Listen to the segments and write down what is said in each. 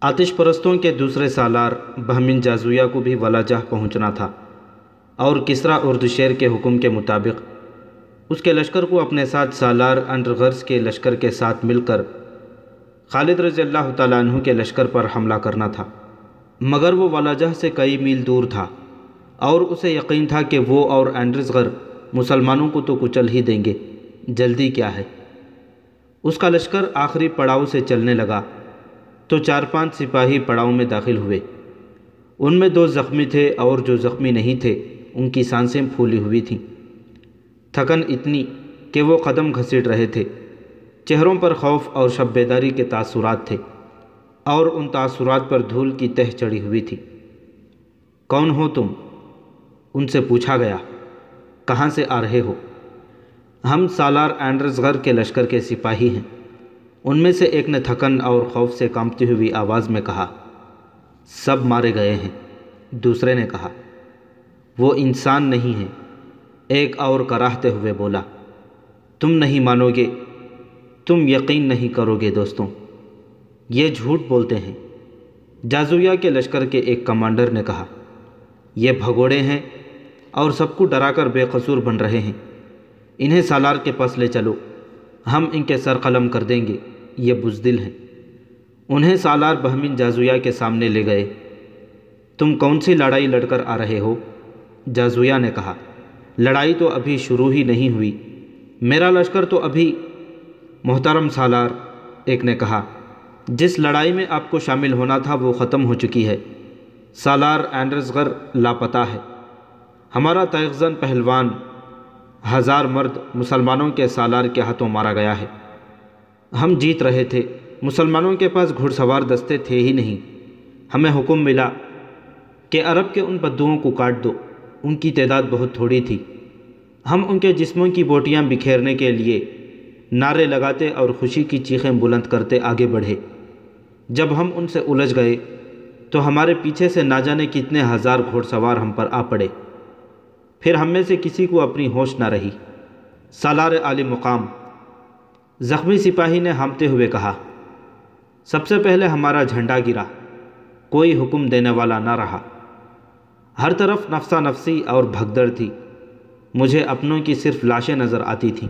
آتش پرستوں کے دوسرے سالار بہمن جازویہ کو بھی ولاجہ پہنچنا تھا اور کسریٰ اردشیر کے حکم کے مطابق اس کے لشکر کو اپنے ساتھ سالار اندرغرز کے لشکر کے ساتھ مل کر خالد رضی اللہ تعالیٰ عنہ کے لشکر پر حملہ کرنا تھا، مگر وہ ولاجہ سے کئی میل دور تھا اور اسے یقین تھا کہ وہ اور اندرغر مسلمانوں کو تو کچل ہی دیں گے، جلدی کیا ہے۔ اس کا لشکر آخری پڑاؤ سے چلنے لگا تو 4-5 سپاہی پڑاؤ میں داخل ہوئے۔ ان میں 2 زخمی تھے اور جو زخمی نہیں تھے ان کی سانسیں پھولی ہوئی تھیں، تھکن اتنی کہ وہ قدم گھسیٹ رہے تھے۔ چہروں پر خوف اور شب بیداری کے تاثرات تھے اور ان تاثرات پر دھول کی تہ چڑھی ہوئی تھی۔ کون ہو تم؟ ان سے پوچھا گیا۔ کہاں سے آ رہے ہو؟ ہم سالار اندرغر کے لشکر کے سپاہی ہیں، ان میں سے ایک نے تھکن اور خوف سے کانپتی ہوئی آواز میں کہا۔ سب مارے گئے ہیں، دوسرے نے کہا۔ وہ انسان نہیں ہیں، ایک اور کراہتے ہوئے بولا۔ تم نہیں مانو گے، تم یقین نہیں کرو گے دوستوں، یہ جھوٹ بولتے ہیں، جازویہ کے لشکر کے ایک کمانڈر نے کہا۔ یہ بھگوڑے ہیں اور سب کو ڈرا کر بے قصور بن رہے ہیں، انہیں سالار کے پاس لے چلو، ہم ان کے سر قلم کر دیں گے، یہ بزدل ہیں۔ انہیں سالار بہمن جازویہ کے سامنے لے گئے۔ تم کون سی لڑائی لڑ کر آ رہے ہو؟ جازویہ نے کہا۔ لڑائی تو ابھی شروع ہی نہیں ہوئی، میرا لشکر تو ابھی۔ محترم سالار، ایک نے کہا، جس لڑائی میں آپ کو شامل ہونا تھا وہ ختم ہو چکی ہے، سالار اندرغر لاپتہ ہے۔ ہمارا تیغزن پہلوان 1000 مرد مسلمانوں کے سالار کے ہاتھوں مارا گیا ہے۔ ہم جیت رہے تھے، مسلمانوں کے پاس گھڑ سوار دستے تھے ہی نہیں۔ ہمیں حکم ملا کہ عرب کے ان بدوؤں کو کاٹ دو، ان کی تعداد بہت تھوڑی تھی۔ ہم ان کے جسموں کی بوٹیاں بکھیرنے کے لیے نعرے لگاتے اور خوشی کی چیخیں بلند کرتے آگے بڑھے۔ جب ہم ان سے الجھ گئے تو ہمارے پیچھے سے نہ جانے کتنے 1000 گھوڑ سوار ہم پر آ پڑے، پھر ہم میں سے کسی کو اپنی ہوش نہ رہی۔ سالار عالی مقام، زخمی سپاہی نے ہامتے ہوئے کہا، سب سے پہلے ہمارا جھنڈا گرا، کوئی حکم دینے والا نہ رہا۔ ہر طرف نفسا نفسی اور بھگدڑ تھی، مجھے اپنوں کی صرف لاشیں نظر آتی تھیں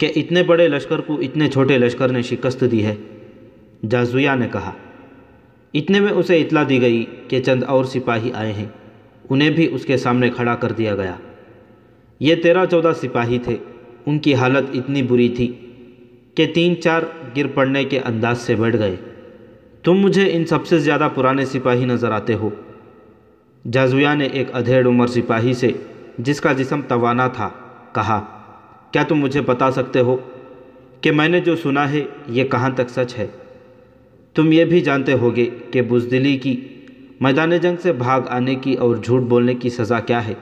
کہ اتنے بڑے لشکر کو اتنے چھوٹے لشکر نے شکست دی ہے۔ جازویہ نے کہا۔ اتنے میں اسے اطلاع دی گئی کہ چند اور سپاہی آئے ہیں، انہیں بھی اس کے سامنے کھڑا کر دیا گیا۔ یہ 13-14 سپاہی تھے، ان کی حالت اتنی بری تھی کہ 3-4 گر پڑنے کے انداز سے بیٹھ گئے۔ تم مجھے ان سب سے زیادہ پرانے سپاہی نظر آتے ہو۔ جازویہ نے ایک ادھیڑ عمر سپاہی سے جس کا جسم توانا تھا کہا، کیا تم مجھے بتا سکتے ہو کہ میں نے جو سنا ہے یہ کہاں تک سچ ہے؟ تم یہ بھی جانتے ہوگے کہ بزدلی کی، میدان جنگ سے بھاگ آنے کی اور جھوٹ بولنے کی سزا کیا ہے۔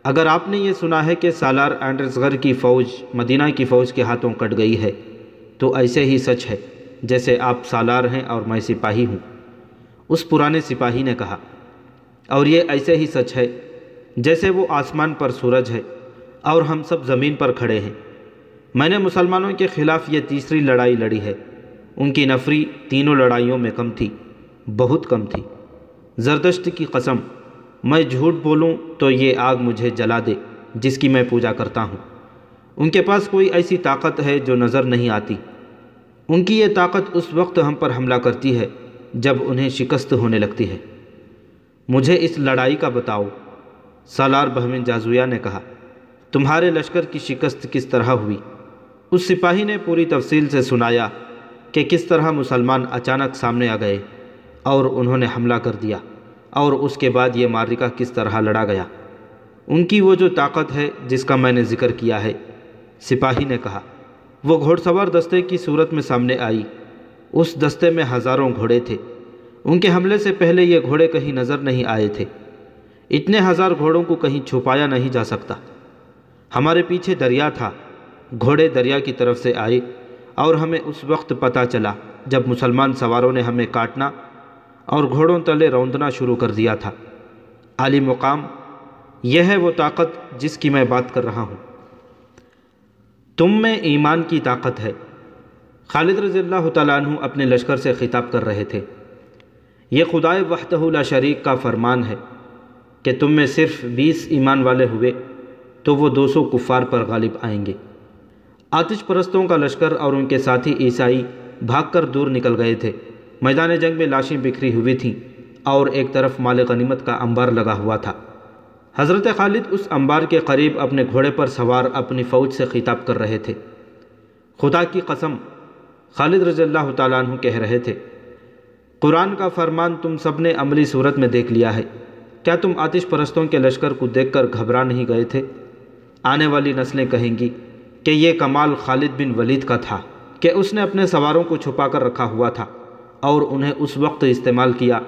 اگر آپ نے یہ سنا ہے کہ سالار اندرغر کی فوج مدینہ کی فوج کے ہاتھوں کٹ گئی ہے تو ایسے ہی سچ ہے جیسے آپ سالار ہیں اور میں سپاہی ہوں، اس پرانے سپاہی نے کہا۔ اور یہ ایسے ہی سچ ہے جیسے وہ آسمان پر سورج ہے اور ہم سب زمین پر کھڑے ہیں۔ میں نے مسلمانوں کے خلاف یہ تیسری لڑائی لڑی ہے، ان کی نفری تینوں لڑائیوں میں کم تھی، بہت کم تھی۔ زردشت کی قسم، میں جھوٹ بولوں تو یہ آگ مجھے جلا دے جس کی میں پوجا کرتا ہوں۔ ان کے پاس کوئی ایسی طاقت ہے جو نظر نہیں آتی، ان کی یہ طاقت اس وقت ہم پر حملہ کرتی ہے جب انہیں شکست ہونے لگتی ہے۔ مجھے اس لڑائی کا بتاؤ۔ سالار بہمن جازویہ نے کہا، تمہارے لشکر کی شکست کس طرح ہوئی؟ اس سپاہی نے پوری تفصیل سے سنایا کہ کس طرح مسلمان اچانک سامنے آ گئے اور انہوں نے حملہ کر دیا، اور اس کے بعد یہ معرکہ کس طرح لڑا گیا۔ ان کی وہ جو طاقت ہے جس کا میں نے ذکر کیا ہے، سپاہی نے کہا، وہ گھوڑ سوار دستے کی صورت میں سامنے آئی۔ اس دستے میں ہزاروں گھوڑے تھے، ان کے حملے سے پہلے یہ گھوڑے کہیں نظر نہیں آئے تھے۔ اتنے 1000 گھوڑوں کو کہیں چھپایا نہیں جا سکتا۔ ہمارے پیچھے دریا تھا، گھوڑے دریا کی طرف سے آئے اور ہمیں اس وقت پتہ چلا جب مسلمان سواروں نے ہمیں کاٹنا اور گھوڑوں تلے روندنا شروع کر دیا تھا۔ عالی مقام، یہ ہے وہ طاقت جس کی میں بات کر رہا ہوں۔ تم میں ایمان کی طاقت ہے۔ خالد رضی اللہ تعالیٰ عنہ اپنے لشکر سے خطاب کر رہے تھے۔ یہ خدائے وحدہ لا شریک کا فرمان ہے کہ تم میں صرف 20 ایمان والے ہوئے تو وہ 200 کفار پر غالب آئیں گے۔ آتش پرستوں کا لشکر اور ان کے ساتھی عیسائی بھاگ کر دور نکل گئے تھے۔ میدان جنگ میں لاشیں بکھری ہوئی تھیں اور ایک طرف مال غنیمت کا انبار لگا ہوا تھا۔ حضرت خالد اس انبار کے قریب اپنے گھوڑے پر سوار اپنی فوج سے خطاب کر رہے تھے۔ خدا کی قسم، خالد رضی اللہ تعالیٰ عنہ کہہ رہے تھے، قرآن کا فرمان تم سب نے عملی صورت میں دیکھ لیا ہے۔ کیا تم آتش پرستوں کے لشکر کو دیکھ کر گھبرا نہیں گئے تھے؟ آنے والی نسلیں کہیں گی کہ یہ کمال خالد بن ولید کا تھا کہ اس نے اپنے سواروں کو چھپا کر رکھا ہوا تھا اور انہیں اس وقت استعمال کیا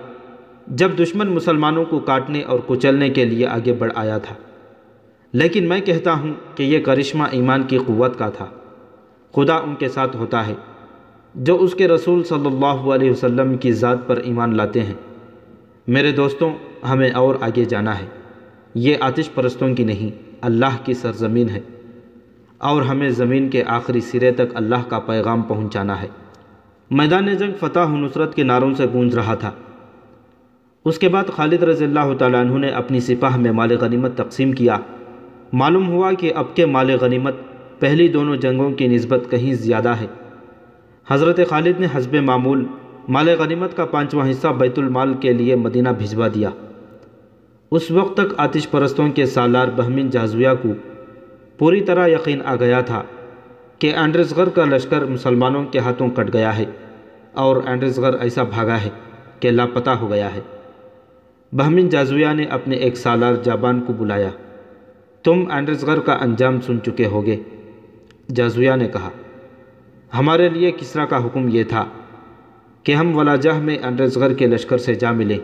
جب دشمن مسلمانوں کو کاٹنے اور کچلنے کے لیے آگے بڑھ آیا تھا۔ لیکن میں کہتا ہوں کہ یہ کرشمہ ایمان کی قوت کا تھا۔ خدا ان کے ساتھ ہوتا ہے جو اس کے رسول صلی اللہ علیہ وسلم کی ذات پر ایمان لاتے ہیں۔ میرے دوستوں، ہمیں اور آگے جانا ہے۔ یہ آتش پرستوں کی نہیں، اللہ کی سرزمین ہے، اور ہمیں زمین کے آخری سرے تک اللہ کا پیغام پہنچانا ہے۔ میدان جنگ فتح و نصرت کے نعروں سے گونج رہا تھا۔ اس کے بعد خالد رضی اللہ تعالیٰ عنہ نے اپنی سپاہ میں مال غنیمت تقسیم کیا۔ معلوم ہوا کہ اب کے مال غنیمت پہلی دونوں جنگوں کی نسبت کہیں زیادہ ہے۔ حضرت خالد نے حسب معمول مال غنیمت کا 5واں حصہ بیت المال کے لیے مدینہ بھجوا دیا۔ اس وقت تک آتش پرستوں کے سالار بہمن جازویہ کو پوری طرح یقین آ گیا تھا کہ اینڈرسغر کا لشکر مسلمانوں کے ہاتھوں کٹ گیا ہے اور اینڈرسغر ایسا بھاگا ہے کہ لاپتہ ہو گیا ہے۔ بہمن جازویہ نے اپنے ایک سالار جابان کو بلایا۔ تم اینڈرسغر کا انجام سن چکے ہوگے، جازویہ نے کہا۔ ہمارے لیے کسریٰ کا حکم یہ تھا کہ ہم ولاجہ میں اینڈرسغر کے لشکر سے جا ملیں۔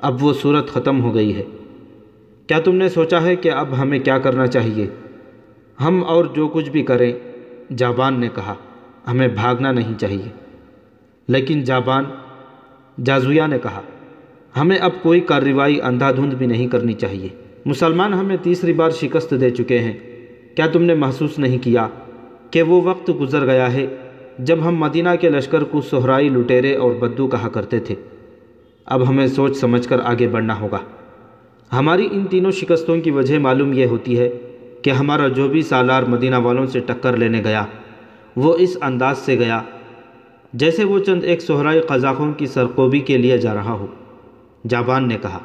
اب وہ صورت ختم ہو گئی ہے۔ کیا تم نے سوچا ہے کہ اب ہمیں کیا کرنا چاہیے؟ ہم اور جو کچھ بھی کریں، جابان نے کہا، ہمیں بھاگنا نہیں چاہیے۔ لیکن جازویہ نے کہا، ہمیں اب کوئی کارروائی اندھا دھند بھی نہیں کرنی چاہیے۔ مسلمان ہمیں تیسری بار شکست دے چکے ہیں۔ کیا تم نے محسوس نہیں کیا کہ وہ وقت گزر گیا ہے جب ہم مدینہ کے لشکر کو صحرائی لٹیرے اور بدو کہا کرتے تھے؟ اب ہمیں سوچ سمجھ کر آگے بڑھنا ہوگا۔ ہماری ان تینوں شکستوں کی وجہ معلوم یہ ہوتی ہے کہ ہمارا جو بھی سالار مدینہ والوں سے ٹکر لینے گیا وہ اس انداز سے گیا جیسے وہ چند ایک صحرائی قزاقوں کی سرقوبی کے لیے جا رہا ہو۔ جابان نے کہا،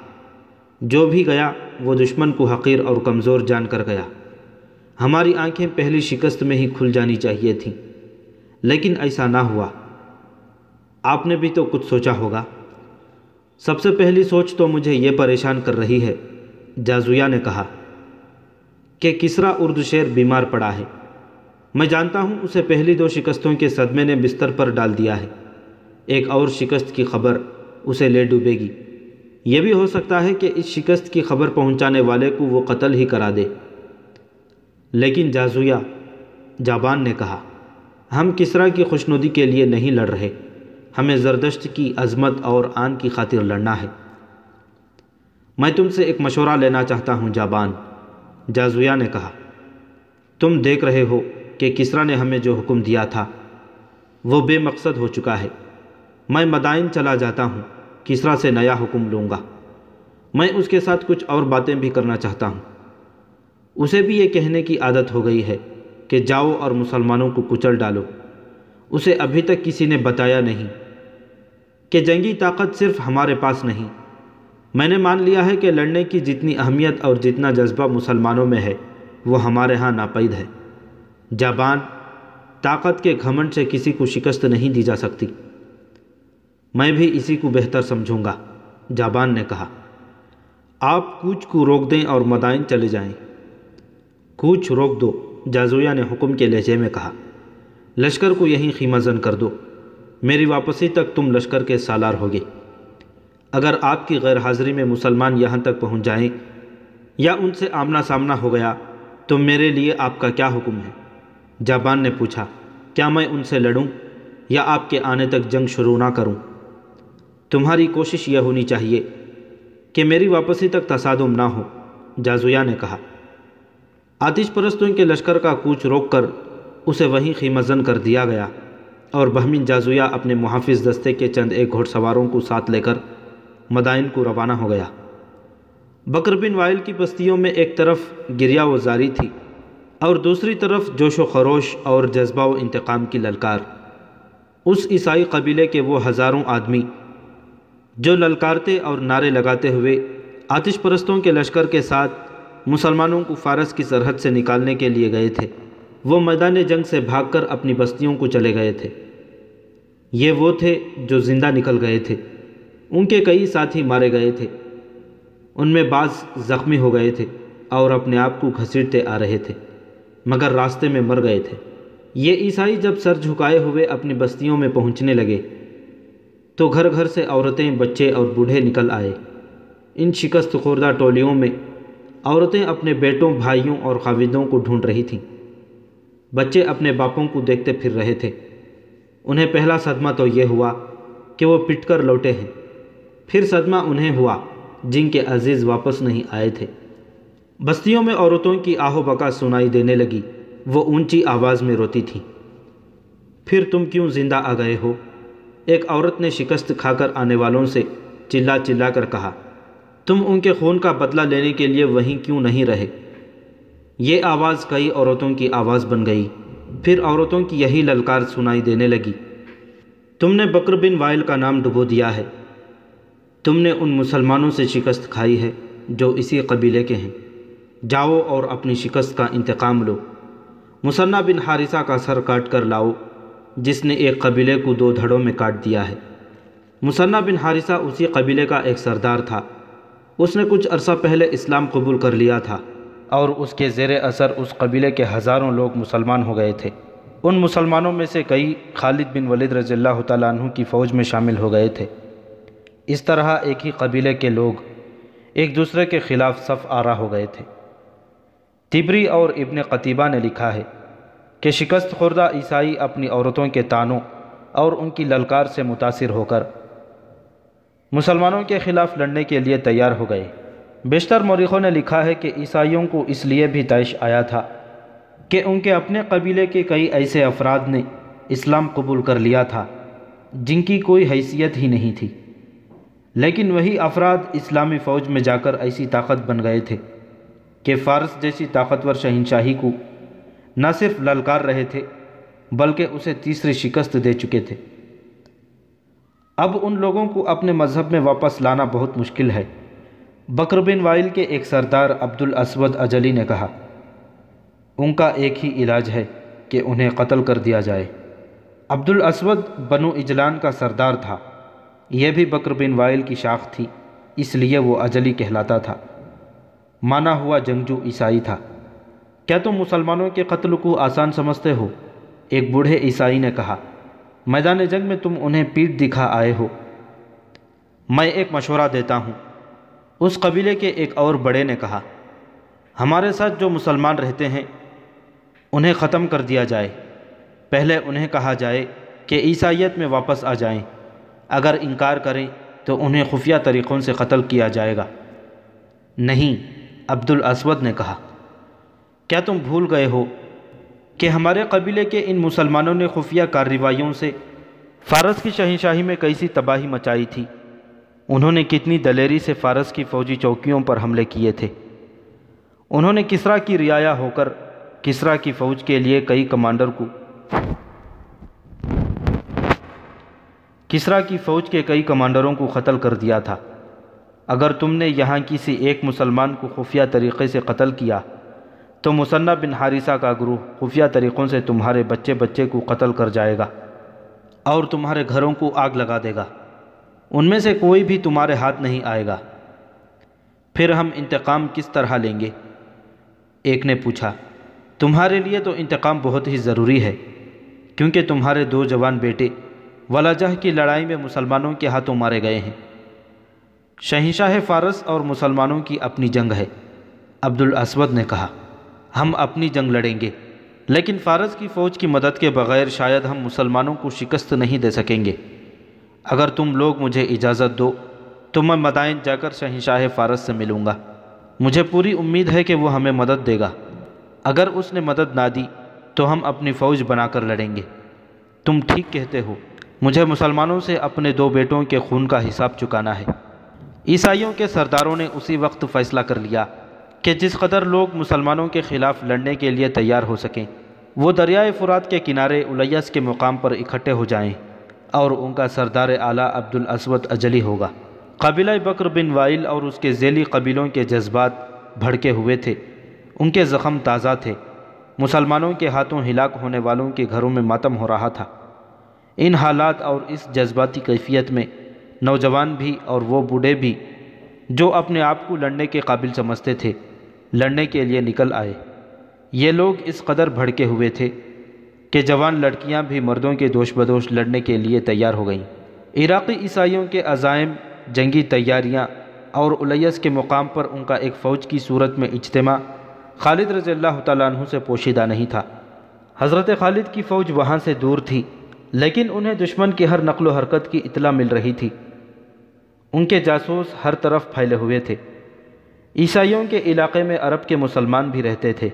جو بھی گیا وہ دشمن کو حقیر اور کمزور جان کر گیا۔ ہماری آنکھیں پہلی شکست میں ہی کھل جانی چاہیے تھیں، لیکن ایسا نہ ہوا۔ آپ نے بھی تو کچھ سوچا ہوگا۔ سب سے پہلی سوچ تو مجھے یہ پریشان کر رہی ہے، جازویہ نے کہا، کہ کسریٰ اردشیر بیمار پڑا ہے۔ میں جانتا ہوں اسے پہلی 2 شکستوں کے صدمے نے بستر پر ڈال دیا ہے۔ ایک اور شکست کی خبر اسے لے ڈوبے گی۔ یہ بھی ہو سکتا ہے کہ اس شکست کی خبر پہنچانے والے کو وہ قتل ہی کرا دے۔ لیکن جابان نے کہا، ہم کسریٰ کی خوشنودی کے لیے نہیں لڑ رہے، ہمیں زردشت کی عظمت اور آن کی خاطر لڑنا ہے۔ میں تم سے ایک مشورہ لینا چاہتا ہوں جابان، جازویہ نے کہا۔ تم دیکھ رہے ہو کہ کسریٰ نے ہمیں جو حکم دیا تھا وہ بے مقصد ہو چکا ہے۔ میں مدائن چلا جاتا ہوں، کسریٰ سے نیا حکم لوں گا۔ میں اس کے ساتھ کچھ اور باتیں بھی کرنا چاہتا ہوں۔ اسے بھی یہ کہنے کی عادت ہو گئی ہے کہ جاؤ اور مسلمانوں کو کچل ڈالو۔ اسے ابھی تک کسی نے بتایا نہیں کہ جنگی طاقت صرف ہمارے پاس نہیں۔ میں نے مان لیا ہے کہ لڑنے کی جتنی اہمیت اور جتنا جذبہ مسلمانوں میں ہے وہ ہمارے ہاں ناپید ہے۔ جابان، طاقت کے گھمنڈ سے کسی کو شکست نہیں دی جا سکتی۔ میں بھی اسی کو بہتر سمجھوں گا، جابان نے کہا۔ آپ کوچ کو روک دیں اور مدائن چلے جائیں۔ کوچ روک دو، جازویہ نے حکم کے لہجے میں کہا۔ لشکر کو یہیں خیمہ زن کر دو۔ میری واپسی تک تم لشکر کے سالار ہوگے۔ اگر آپ کی غیر حاضری میں مسلمان یہاں تک پہنچ جائیں یا ان سے آمنا سامنا ہو گیا تو میرے لیے آپ کا کیا حکم ہے؟ جابان نے پوچھا، کیا میں ان سے لڑوں یا آپ کے آنے تک جنگ شروع نہ کروں؟ تمہاری کوشش یہ ہونی چاہیے کہ میری واپسی تک تصادم نہ ہو، جازویہ نے کہا۔ آتش پرستوں کے لشکر کا کوچ روک کر اسے وہیں خیمہ زن کر دیا گیا اور بہمن جازویہ اپنے محافظ دستے کے چند ایک گھوڑ سواروں کو ساتھ لے کر مدائن کو روانہ ہو گیا۔ بکر بن وائل کی بستیوں میں ایک طرف گریہ و زاری تھی اور دوسری طرف جوش و خروش اور جذبہ و انتقام کی للکار۔ اس عیسائی قبیلے کے وہ ہزاروں آدمی جو للکارتے اور نعرے لگاتے ہوئے آتش پرستوں کے لشکر کے ساتھ مسلمانوں کو فارس کی سرحد سے نکالنے کے لیے گئے تھے، وہ میدان جنگ سے بھاگ کر اپنی بستیوں کو چلے گئے تھے۔ یہ وہ تھے جو زندہ نکل گئے تھے، ان کے کئی ساتھی مارے گئے تھے، ان میں بعض زخمی ہو گئے تھے اور اپنے آپ کو گھسیٹتے آ رہے تھے مگر راستے میں مر گئے تھے۔ یہ عیسائی جب سر جھکائے ہوئے اپنی بستیوں میں پہنچنے لگے تو گھر گھر سے عورتیں، بچے اور بوڑھے نکل آئے۔ ان شکست خوردہ ٹولیوں میں عورتیں اپنے بیٹوں، بھائیوں اور خاوندوں کو ڈھونڈ رہی تھیں، بچے اپنے باپوں کو دیکھتے پھر رہے تھے۔ انہیں پہلا صدمہ تو یہ ہوا کہ وہ پٹ کر لوٹے ہیں، پھر صدمہ انہیں ہوا جن کے عزیز واپس نہیں آئے تھے۔ بستیوں میں عورتوں کی آہ و بکا سنائی دینے لگی، وہ اونچی آواز میں روتی تھیں۔ پھر تم کیوں زندہ آ گئے ہو؟ ایک عورت نے شکست کھا کر آنے والوں سے چلا چلا کر کہا، تم ان کے خون کا بدلہ لینے کے لیے وہیں کیوں نہیں رہے؟ یہ آواز کئی عورتوں کی آواز بن گئی۔ پھر عورتوں کی یہی للکار سنائی دینے لگی، تم نے بکر بن وائل کا نام ڈبو دیا ہے، تم نے ان مسلمانوں سے شکست کھائی ہے جو اسی قبیلے کے ہیں، جاؤ اور اپنی شکست کا انتقام لو۔ مثنہ بن حارثہ کا سر کاٹ کر لاؤ جس نے ایک قبیلے کو 2 دھڑوں میں کاٹ دیا ہے۔ مثنہ بن حارثہ اسی قبیلے کا ایک سردار تھا، اس نے کچھ عرصہ پہلے اسلام قبول کر لیا تھا اور اس کے زیر اثر اس قبیلے کے ہزاروں لوگ مسلمان ہو گئے تھے۔ ان مسلمانوں میں سے کئی خالد بن ولید رضی اللہ تعالیٰ عنہ کی فوج میں شامل ہو گئے تھے۔ اس طرح ایک ہی قبیلے کے لوگ ایک دوسرے کے خلاف صف آرا ہو گئے تھے۔ طبری اور ابن قتیبہ نے لکھا ہے کہ شکست خوردہ عیسائی اپنی عورتوں کے طعنوں اور ان کی للکار سے متاثر ہو کر مسلمانوں کے خلاف لڑنے کے لیے تیار ہو گئے۔ بیشتر مورخوں نے لکھا ہے کہ عیسائیوں کو اس لیے بھی طیش آیا تھا کہ ان کے اپنے قبیلے کے کئی ایسے افراد نے اسلام قبول کر لیا تھا جن کی کوئی حیثیت ہی نہیں تھی، لیکن وہی افراد اسلامی فوج میں جا کر ایسی طاقت بن گئے تھے کہ فارس جیسی طاقتور شہنشاہی کو نہ صرف للکار رہے تھے بلکہ اسے تیسری شکست دے چکے تھے۔ اب ان لوگوں کو اپنے مذہب میں واپس لانا بہت مشکل ہے۔ بکر بن وائل کے ایک سردار عبد الاسود اجلی نے کہا، ان کا ایک ہی علاج ہے کہ انہیں قتل کر دیا جائے۔ عبد الاسود بنو اجلان کا سردار تھا، یہ بھی بکر بن وائل کی شاخ تھی، اس لیے وہ اجلی کہلاتا تھا، مانا ہوا جنگجو عیسائی تھا۔ کیا تم مسلمانوں کے قتل کو آسان سمجھتے ہو؟ ایک بوڑھے عیسائی نے کہا، میدان جنگ میں تم انہیں پیٹھ دکھا آئے ہو، میں ایک مشورہ دیتا ہوں۔ اس قبیلے کے ایک اور بڑے نے کہا، ہمارے ساتھ جو مسلمان رہتے ہیں انہیں ختم کر دیا جائے، پہلے انہیں کہا جائے کہ عیسائیت میں واپس آ جائیں، اگر انکار کریں تو انہیں خفیہ طریقوں سے قتل کیا جائے گا۔ نہیں، عبد الاسود نے کہا، کیا تم بھول گئے ہو کہ ہمارے قبیلے کے ان مسلمانوں نے خفیہ کارروائیوں سے فارس کی شہنشاہی میں کیسی تباہی مچائی تھی؟ انہوں نے کتنی دلیری سے فارس کی فوجی چوکیوں پر حملے کیے تھے۔ انہوں نے کسریٰ کی رعایا ہو کر کسریٰ کی فوج کے لیے کئی کمانڈر کو کسریٰ کی فوج کے کئی کمانڈروں کو قتل کر دیا تھا۔ اگر تم نے یہاں کسی ایک مسلمان کو خفیہ طریقے سے قتل کیا تو مثنہ بن حارثہ کا گروہ خفیہ طریقوں سے تمہارے بچے بچے کو قتل کر جائے گا اور تمہارے گھروں کو آگ لگا دے گا، ان میں سے کوئی بھی تمہارے ہاتھ نہیں آئے گا۔ پھر ہم انتقام کس طرح لیں گے؟ ایک نے پوچھا، تمہارے لیے تو انتقام بہت ہی ضروری ہے، کیونکہ تمہارے 2 جوان بیٹے ولجہ کی لڑائی میں مسلمانوں کے ہاتھوں مارے گئے ہیں۔ شہنشاہ فارس اور مسلمانوں کی اپنی جنگ ہے۔ عبد الاسود نے کہا، ہم اپنی جنگ لڑیں گے، لیکن فارس کی فوج کی مدد کے بغیر شاید ہم مسلمانوں کو شکست نہیں دے سکیں گے۔ اگر تم لوگ مجھے اجازت دو تو میں مدائن جا کر شہنشاہ فارس سے ملوں گا، مجھے پوری امید ہے کہ وہ ہمیں مدد دے گا۔ اگر اس نے مدد نہ دی تو ہم اپنی فوج بنا کر لڑیں گے۔ تم ٹھیک کہتے ہو، مجھے مسلمانوں سے اپنے 2 بیٹوں کے خون کا حساب چکانا ہے۔ عیسائیوں کے سرداروں نے اسی وقت فیصلہ کر لیا کہ جس قدر لوگ مسلمانوں کے خلاف لڑنے کے لیے تیار ہو سکیں وہ دریائے فرات کے کنارے الیس کے مقام پر اکٹھے ہو جائیں اور ان کا سردار اعلیٰ عبد الاسود اجلی ہوگا۔ قبیلہ بکر بن وائل اور اس کے ذیلی قبیلوں کے جذبات بھڑکے ہوئے تھے، ان کے زخم تازہ تھے، مسلمانوں کے ہاتھوں ہلاک ہونے والوں کے گھروں میں ماتم ہو رہا تھا۔ ان حالات اور اس جذباتی کیفیت میں نوجوان بھی اور وہ بوڑھے بھی جو اپنے آپ کو لڑنے کے قابل سمجھتے تھے لڑنے کے لیے نکل آئے۔ یہ لوگ اس قدر بھڑکے ہوئے تھے کہ جوان لڑکیاں بھی مردوں کے دوش بدوش لڑنے کے لیے تیار ہو گئیں۔ عراقی عیسائیوں کے عزائم، جنگی تیاریاں اور الیس کے مقام پر ان کا ایک فوج کی صورت میں اجتماع خالد رضی اللہ تعالیٰ عنہ سے پوشیدہ نہیں تھا۔ حضرت خالد کی فوج وہاں سے دور تھی، لیکن انہیں دشمن کی ہر نقل و حرکت کی اطلاع مل رہی تھی۔ ان کے جاسوس ہر طرف پھیلے ہوئے تھے۔ عیسائیوں کے علاقے میں عرب کے مسلمان بھی رہتے تھے،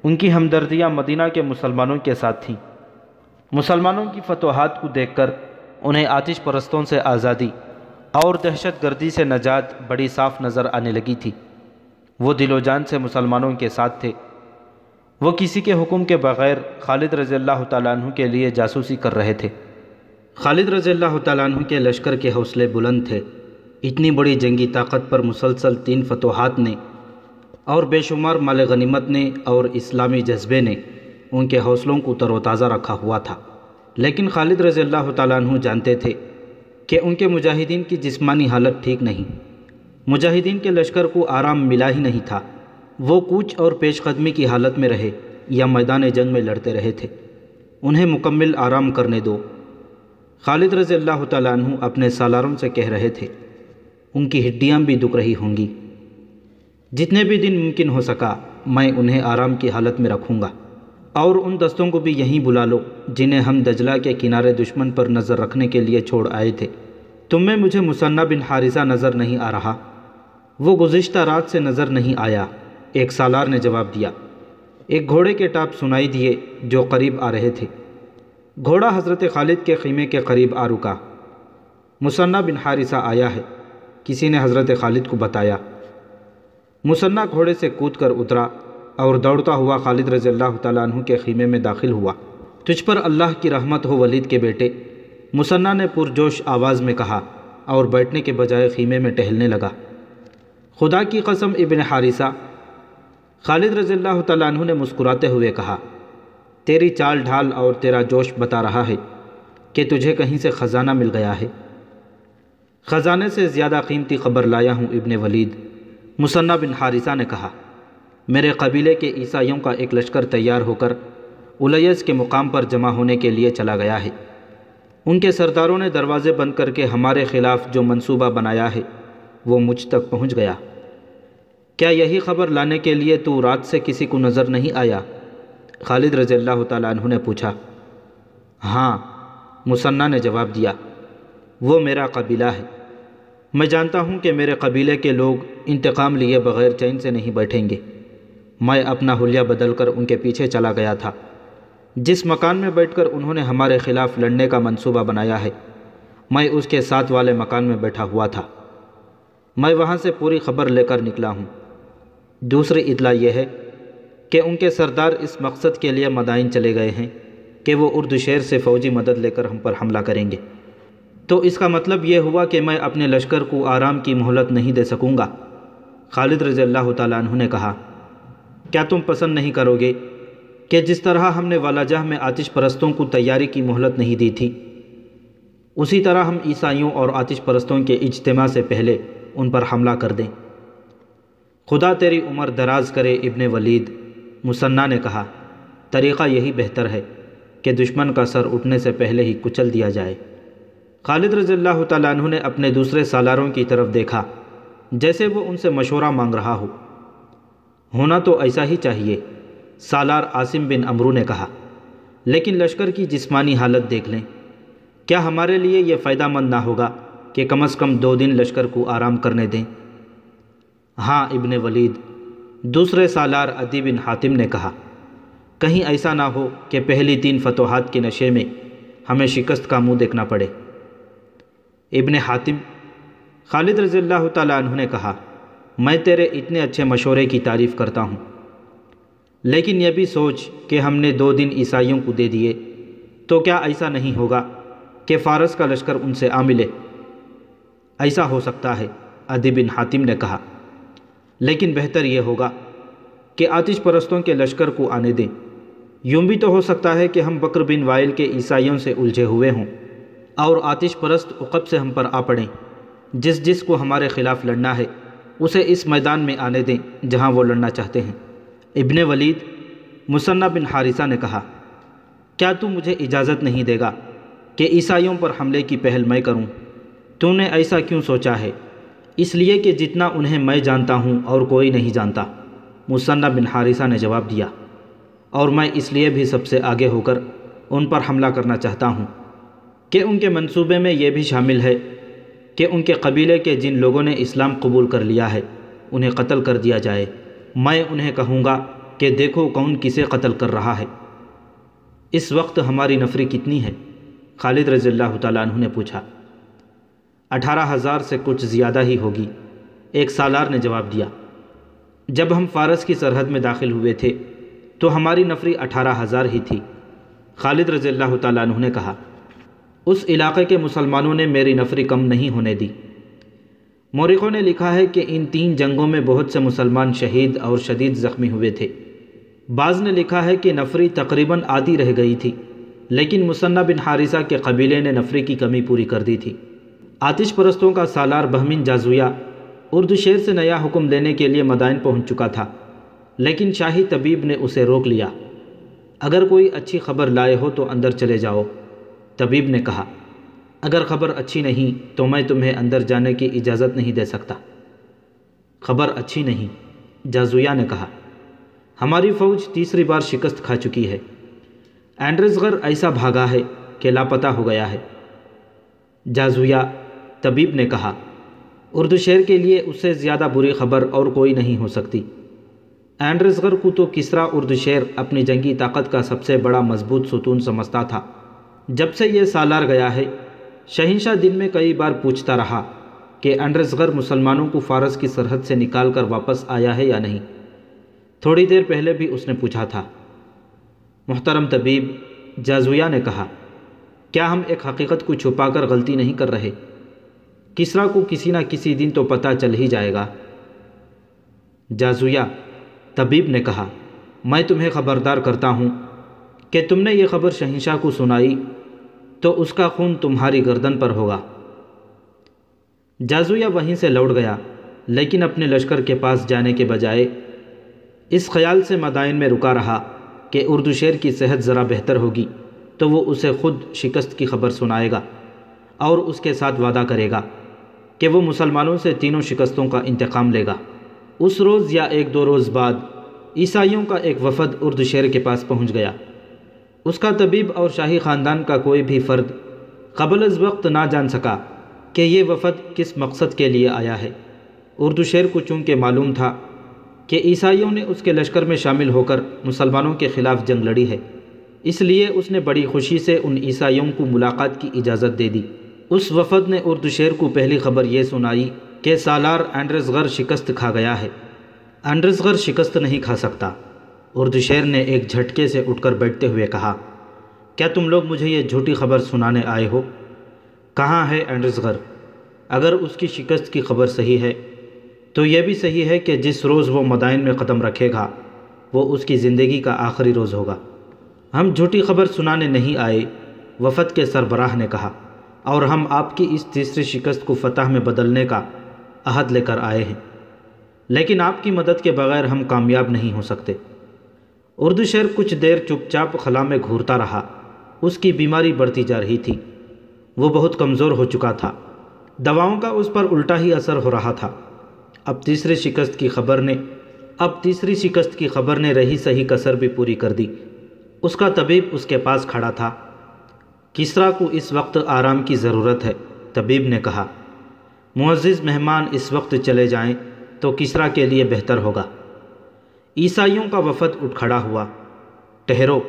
ان کی ہمدردیاں مدینہ کے مسلمانوں کے ساتھ تھیں۔ مسلمانوں کی فتوحات کو دیکھ کر انہیں آتش پرستوں سے آزادی اور دہشت گردی سے نجات بڑی صاف نظر آنے لگی تھی۔ وہ دل و جان سے مسلمانوں کے ساتھ تھے۔ وہ کسی کے حکم کے بغیر خالد رضی اللہ تعالیٰ عنہ کے لیے جاسوسی کر رہے تھے۔ خالد رضی اللہ تعالیٰ عنہ کے لشکر کے حوصلے بلند تھے۔ اتنی بڑی جنگی طاقت پر مسلسل 3 فتوحات نے اور بے شمار مال غنیمت نے اور اسلامی جذبے نے ان کے حوصلوں کو تر و تازہ رکھا ہوا تھا، لیکن خالد رضی اللہ تعالیٰ عنہ جانتے تھے کہ ان کے مجاہدین کی جسمانی حالت ٹھیک نہیں۔ مجاہدین کے لشکر کو آرام ملا ہی نہیں تھا، وہ کوچ اور پیش قدمی کی حالت میں رہے یا میدان جنگ میں لڑتے رہے تھے۔ انہیں مکمل آرام کرنے دو۔ خالد رضی اللہ تعالیٰ عنہ اپنے سالاروں سے کہہ رہے تھے، ان کی ہڈیاں بھی دکھ رہی ہوں گی، جتنے بھی دن ممکن ہو سکا میں انہیں آرام کی حالت میں رکھوں گا، اور ان دستوں کو بھی یہیں بلا لو جنہیں ہم دجلہ کے کنارے دشمن پر نظر رکھنے کے لیے چھوڑ آئے تھے۔ تم میں مجھے مثنہ بن حارثہ نظر نہیں آ رہا، وہ گزشتہ رات سے نظر نہیں آیا، ایک سالار نے جواب دیا۔ ایک گھوڑے کے ٹاپ سنائی دیے جو قریب آ رہے تھے۔ گھوڑا حضرت خالد کے خیمے کے قریب آ رکا۔ مثنہ بن حارثہ آیا ہے، کسی نے حضرت خالد کو بتایا۔ مثنہ گھوڑے سے کود کر اترا اور دوڑتا ہوا خالد رضی اللہ تعالیٰ عنہ کے خیمے میں داخل ہوا۔ تجھ پر اللہ کی رحمت ہو ولید کے بیٹے، مثنہ نے پرجوش آواز میں کہا اور بیٹھنے کے بجائے خیمے میں ٹہلنے لگا۔ خدا کی قسم ابن حارثہ، خالد رضی اللہ تعالیٰ عنہ نے مسکراتے ہوئے کہا، تیری چال ڈھال اور تیرا جوش بتا رہا ہے کہ تجھے کہیں سے خزانہ مل گیا ہے۔ خزانے سے زیادہ قیمتی خبر لایا ہوں ابن ولید، مثنہ بن حارثہ نے کہا۔ میرے قبیلے کے عیسائیوں کا ایک لشکر تیار ہو کر الیس کے مقام پر جمع ہونے کے لیے چلا گیا ہے۔ ان کے سرداروں نے دروازے بند کر کے ہمارے خلاف جو منصوبہ بنایا ہے وہ مجھ تک پہنچ گیا۔ کیا یہی خبر لانے کے لیے تو رات سے کسی کو نظر نہیں آیا؟ خالد رضی اللہ تعالیٰ عنہ نے پوچھا۔ ہاں، مثنہ نے جواب دیا، وہ میرا قبیلہ ہے۔ میں جانتا ہوں کہ میرے قبیلے کے لوگ انتقام لیے بغیر چین سے نہیں بیٹھیں گے۔ میں اپنا حلیہ بدل کر ان کے پیچھے چلا گیا تھا۔ جس مکان میں بیٹھ کر انہوں نے ہمارے خلاف لڑنے کا منصوبہ بنایا ہے، میں اس کے ساتھ والے مکان میں بیٹھا ہوا تھا۔ میں وہاں سے پوری خبر لے کر نکلا ہوں۔ دوسری اطلاع یہ ہے کہ ان کے سردار اس مقصد کے لیے مدائن چلے گئے ہیں کہ وہ اردو شہر سے فوجی مدد لے کر ہم پر حملہ کریں گے۔ تو اس کا مطلب یہ ہوا کہ میں اپنے لشکر کو آرام کی مہلت نہیں دے سکوں گا۔ خالد رضی اللہ تعالیٰ عنہ نے کہا، کیا تم پسند نہیں کرو گے کہ جس طرح ہم نے والاجہ میں آتش پرستوں کو تیاری کی مہلت نہیں دی تھی، اسی طرح ہم عیسائیوں اور آتش پرستوں کے اجتماع سے پہلے ان پر حملہ کر دیں؟ خدا تیری عمر دراز کرے ابن ولید، مثنہ نے کہا، طریقہ یہی بہتر ہے کہ دشمن کا سر اٹھنے سے پہلے ہی کچل دیا جائے۔ خالد رضی اللہ تعالیٰ عنہ نے اپنے دوسرے سالاروں کی طرف دیکھا جیسے وہ ان سے مشورہ مانگ رہا ہو۔ ہونا تو ایسا ہی چاہیے، سالار عاصم بن عمرو نے کہا، لیکن لشکر کی جسمانی حالت دیکھ لیں، کیا ہمارے لیے یہ فائدہ مند نہ ہوگا کہ کم از کم 2 دن لشکر کو آرام کرنے دیں؟ ہاں ابن ولید، دوسرے سالار عدی بن حاتم نے کہا، کہیں ایسا نہ ہو کہ پہلی 3 فتوحات کے نشے میں ہمیں شکست کا منہ دیکھنا پڑے۔ ابن حاتم، خالد رضی اللہ تعالیٰ عنہ نے کہا، میں تیرے اتنے اچھے مشورے کی تعریف کرتا ہوں، لیکن یہ بھی سوچ کہ ہم نے 2 دن عیسائیوں کو دے دیے تو کیا ایسا نہیں ہوگا کہ فارس کا لشکر ان سے آ ملے؟ ایسا ہو سکتا ہے، عدی بن حاتم نے کہا، لیکن بہتر یہ ہوگا کہ آتش پرستوں کے لشکر کو آنے دیں۔ یوں بھی تو ہو سکتا ہے کہ ہم بکر بن وائل کے عیسائیوں سے الجھے ہوئے ہوں اور آتش پرست عقب سے ہم پر آ پڑیں۔ جس کو ہمارے خلاف لڑنا ہے اسے اس میدان میں آنے دیں جہاں وہ لڑنا چاہتے ہیں۔ ابن ولید مثنی بن حارثہ نے کہا، کیا تو مجھے اجازت نہیں دے گا کہ عیسائیوں پر حملے کی پہل میں کروں؟ تو نے ایسا کیوں سوچا ہے؟ اس لیے کہ جتنا انہیں میں جانتا ہوں اور کوئی نہیں جانتا، مثنی بن حارثہ نے جواب دیا، اور میں اس لیے بھی سب سے آگے ہو کر ان پر حملہ کرنا چاہتا ہوں کہ ان کے منصوبے میں یہ بھی شامل ہے کہ ان کے قبیلے کے جن لوگوں نے اسلام قبول کر لیا ہے انہیں قتل کر دیا جائے۔ میں انہیں کہوں گا کہ دیکھو کون کسے قتل کر رہا ہے۔ اس وقت ہماری نفری کتنی ہے؟ خالد رضی اللہ تعالیٰ عنہ نے پوچھا۔ 18,000 سے کچھ زیادہ ہی ہوگی، ایک سالار نے جواب دیا۔ جب ہم فارس کی سرحد میں داخل ہوئے تھے تو ہماری نفری 18,000 ہی تھی، خالد رضی اللہ تعالیٰ عنہ نے کہا۔ اس علاقے کے مسلمانوں نے میری نفری کم نہیں ہونے دی۔ مورخوں نے لکھا ہے کہ ان 3 جنگوں میں بہت سے مسلمان شہید اور شدید زخمی ہوئے تھے۔ بعض نے لکھا ہے کہ نفری تقریباً آدھی رہ گئی تھی، لیکن مثنی بن حارثہ کے قبیلے نے نفری کی کمی پوری کر دی تھی۔ آتش پرستوں کا سالار بہمن جازویہ اردشیر سے نیا حکم لینے کے لیے مدائن پہنچ چکا تھا، لیکن شاہی طبیب نے اسے روک لیا۔ اگر کوئی اچھی خبر لائے ہو تو اندر چلے جاؤ، طبیب نے کہا۔ اگر خبر اچھی نہیں تو میں تمہیں اندر جانے کی اجازت نہیں دے سکتا۔ خبر اچھی نہیں، جازویہ نے کہا۔ ہماری فوج تیسری بار شکست کھا چکی ہے۔ اینڈرزغر ایسا بھاگا ہے کہ لاپتہ ہو گیا ہے۔ جازویہ، طبیب نے کہا، اردشیر کے لیے اس سے زیادہ بری خبر اور کوئی نہیں ہو سکتی۔ اینڈرزغر کو تو کسریٰ اردشیر اپنی جنگی طاقت کا سب سے بڑا مضبوط ستون سمجھتا تھا۔ جب سے یہ سالار گیا ہے، شہنشاہ دن میں کئی بار پوچھتا رہا کہ اینڈرزغر مسلمانوں کو فارس کی سرحد سے نکال کر واپس آیا ہے یا نہیں۔ تھوڑی دیر پہلے بھی اس نے پوچھا تھا۔ محترم طبیب، جازویہ نے کہا، کیا ہم ایک حقیقت کو چھپا کر غلطی نہیں کر رہے؟ کسریٰ کو کسی نہ کسی دن تو پتہ چل ہی جائے گا۔ جازویہ، طبیب نے کہا، میں تمہیں خبردار کرتا ہوں کہ تم نے یہ خبر شہنشاہ کو سنائی تو اس کا خون تمہاری گردن پر ہوگا۔ جازویہ وہیں سے لوٹ گیا، لیکن اپنے لشکر کے پاس جانے کے بجائے اس خیال سے مدائن میں رکا رہا کہ اردشیر کی صحت ذرا بہتر ہوگی تو وہ اسے خود شکست کی خبر سنائے گا اور اس کے ساتھ وعدہ کرے گا کہ وہ مسلمانوں سے 3 شکستوں کا انتقام لے گا۔ اس روز یا 1-2 روز بعد عیسائیوں کا ایک وفد اردشیر کے پاس پہنچ گیا۔ اس کا طبیب اور شاہی خاندان کا کوئی بھی فرد قبل از وقت نہ جان سکا کہ یہ وفد کس مقصد کے لیے آیا ہے۔ اردشیر کو چونکہ معلوم تھا کہ عیسائیوں نے اس کے لشکر میں شامل ہو کر مسلمانوں کے خلاف جنگ لڑی ہے، اس لیے اس نے بڑی خوشی سے ان عیسائیوں کو ملاقات کی اجازت دے دی۔ اس وفد نے اردشیر کو پہلی خبر یہ سنائی کہ سالار اینڈرزغر شکست کھا گیا ہے۔ اینڈرزغر شکست نہیں کھا سکتا، اردشیر نے ایک جھٹکے سے اٹھ کر بیٹھتے ہوئے کہا۔ کیا تم لوگ مجھے یہ جھوٹی خبر سنانے آئے ہو؟ کہاں ہے اینڈرزغر؟ اگر اس کی شکست کی خبر صحیح ہے تو یہ بھی صحیح ہے کہ جس روز وہ مدائن میں قدم رکھے گا وہ اس کی زندگی کا آخری روز ہوگا۔ ہم جھوٹی خبر سنانے نہیں آئے، وفد کے سربراہ نے کہا، اور ہم آپ کی اس تیسری شکست کو فتح میں بدلنے کا عہد لے کر آئے ہیں، لیکن آپ کی مدد کے بغیر ہم کامیاب نہیں ہو سکتے۔ اردشیر کچھ دیر چپ چاپ خلا میں گھورتا رہا۔ اس کی بیماری بڑھتی جا رہی تھی، وہ بہت کمزور ہو چکا تھا، دواؤں کا اس پر الٹا ہی اثر ہو رہا تھا۔ اب تیسری شکست کی خبر نے رہی صحیح کسر بھی پوری کر دی۔ اس کا طبیب اس کے پاس کھڑا تھا۔ کسریٰ کو اس وقت آرام کی ضرورت ہے، طبیب نے کہا۔ معزز مہمان اس وقت چلے جائیں تو کسریٰ کے لیے بہتر ہوگا۔ عیسائیوں کا وفد اٹھ کھڑا ہوا۔ ٹھہرو،